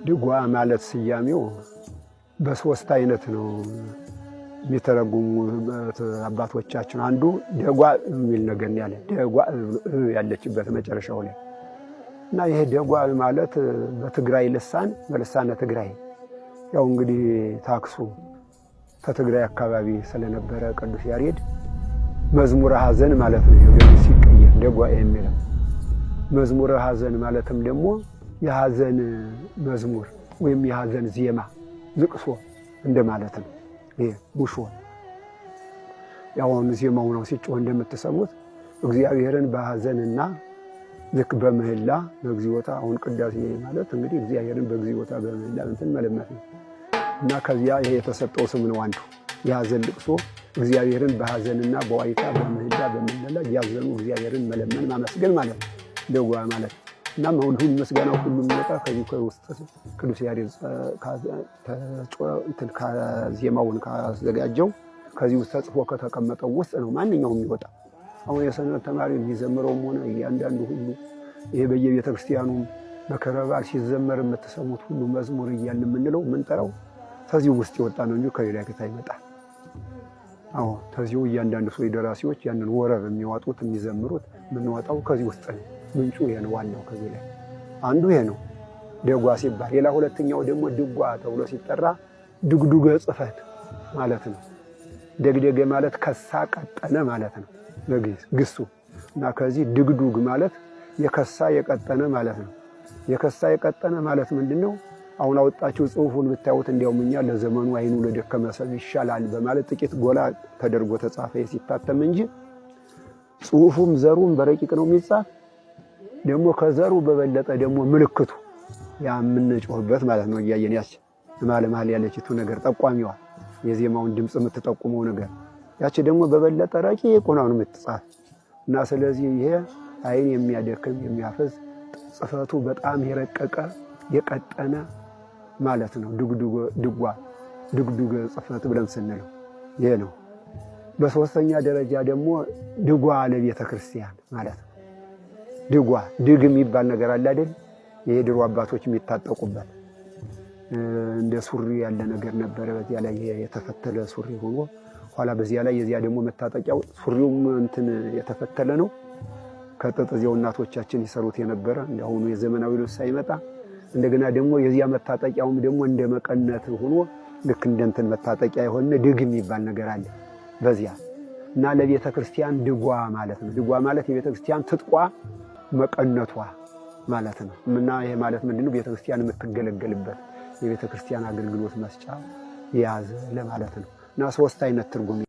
ድጓ ማለት ስያሜው በሶስት አይነት ነው የሚተረጉሙት አባቶቻችን። አንዱ ደጓ የሚል ነገር ያለ ደጓ ያለችበት መጨረሻው ላይ እና ይሄ ደጓ ማለት በትግራይ ልሳን በልሳነ ትግራይ ያው እንግዲህ ታክሱ ከትግራይ አካባቢ ስለነበረ ቅዱስ ያሬድ መዝሙረ ሐዘን ማለት ነው። ይሄ ሲቀየር ደጓ የሚለው መዝሙረ ሐዘን ማለትም ደግሞ የሐዘን መዝሙር ወይም የሐዘን ዜማ ዝቅሶ እንደማለት ነው። ይሄ ሙሾ ያው ዜማው ነው ሲጮህ እንደምትሰሙት እግዚአብሔርን በሐዘንና ልክ በምህላ በግዚዮታ አሁን ቅዳሴ ማለት እንግዲህ እግዚአብሔርን በግዚዮታ በምህላ እንትን መለመት ነው እና ከዚያ ይሄ የተሰጠው ስም ነው። አንዱ የሐዘን ልቅሶ እግዚአብሔርን በሐዘንና በዋይታ በምህላ በመለላ ያዘኑ እግዚአብሔርን መለመን ማመስገን ማለት ነው ደጓ ማለት እና ሁሉም ምስጋናው ሁሉ የሚወጣ ከዚህ ከውስጥ ቅዱስ ያሬድ ዜማውን ካዘጋጀው ከዚህ ውስጥ ተጽፎ ከተቀመጠው ውስጥ ነው ማንኛውም የሚወጣ። አሁን የሰንበት ተማሪ የሚዘምረውም ሆነ እያንዳንዱ ሁሉ ይሄ በየቤተ ክርስቲያኑ በክብረ በዓል ሲዘመር የምትሰሙት ሁሉ መዝሙር እያልን የምንለው የምንጠራው ከዚህ ውስጥ የወጣ ነው እንጂ ከሌላ ቦታ አይመጣም። አዎ ከዚሁ እያንዳንዱ ሰው ደራሲዎች ያንን ወረብ የሚያወጡት የሚዘምሩት የምንወጣው ከዚህ ውስጥ ነው። ምንጩ ይሄ ነው ዋናው። ከዚህ ላይ አንዱ ይሄ ነው ደጓ ሲባል። ሌላ ሁለተኛው ደግሞ ድጓ ተብሎ ሲጠራ ድግዱገ ጽፈት ማለት ነው። ደግደገ ማለት ከሳ ቀጠነ ማለት ነው ለግስ ግሱ እና ከዚህ ድግዱግ ማለት የከሳ የቀጠነ ማለት ነው። የከሳ የቀጠነ ማለት ምንድነው? አሁን አወጣችሁ ጽሁፉን ብታዩት እንዲያውም እኛ ለዘመኑ አይኑ ለደከመ ሰው ይሻላል በማለት ጥቂት ጎላ ተደርጎ ተጻፈ ሲታተም እንጂ ጽሁፉም ዘሩም በረቂቅ ነው የሚጻፍ። ደግሞ ከዘሩ በበለጠ ደግሞ ምልክቱ ያ የምንጮህበት ማለት ነው። እያየን ያች ማለማል ያለችቱ ነገር ጠቋሚዋ የዜማውን ድምጽ የምትጠቁመው ነገር ያቺ ደግሞ በበለጠ ረቂቅ ሆና ነው የምትጻፍ እና ስለዚህ ይሄ አይን የሚያደክም የሚያፈዝ ጽፈቱ በጣም የረቀቀ የቀጠነ ማለት ነው። ድጓ ጽፈት ብለን ስንለው ይሄ ነው። በሶስተኛ ደረጃ ደግሞ ድጓ ለቤተ ክርስቲያን ማለት ነው። ድግ የሚባል ነገር አለ አይደል? ይሄ ድሮ አባቶች የሚታጠቁበት እንደ ሱሪ ያለ ነገር ነበር። በዚያ ላይ የተፈተለ ሱሪ ሆኖ ኋላ በዚያ ላይ የዚያ ደግሞ መታጠቂያው ሱሪውም እንትን የተፈተለ ነው። ከጥጥ እዚያው እናቶቻችን ይሰሩት የነበረ እንደሆኑ የዘመናዊ ልብስ ሳይመጣ እንደገና ደግሞ የዚያ መታጠቂያውም ደግሞ እንደ መቀነት ሆኖ ልክ እንደ እንትን መታጠቂያ የሆነ ድግ የሚባል ነገር አለ በዚያ እና ለቤተ ክርስቲያን ድጓ ማለት ነው። ድጓ ማለት የቤተ ክርስቲያን ትጥቋ መቀነቷ ማለት ነው። እና ይሄ ማለት ምንድነው? ቤተ ክርስቲያን የምትገለገልበት የቤተ ክርስቲያን አገልግሎት መስጫ የያዘ ለማለት ነው። እና ሶስት አይነት ትርጉም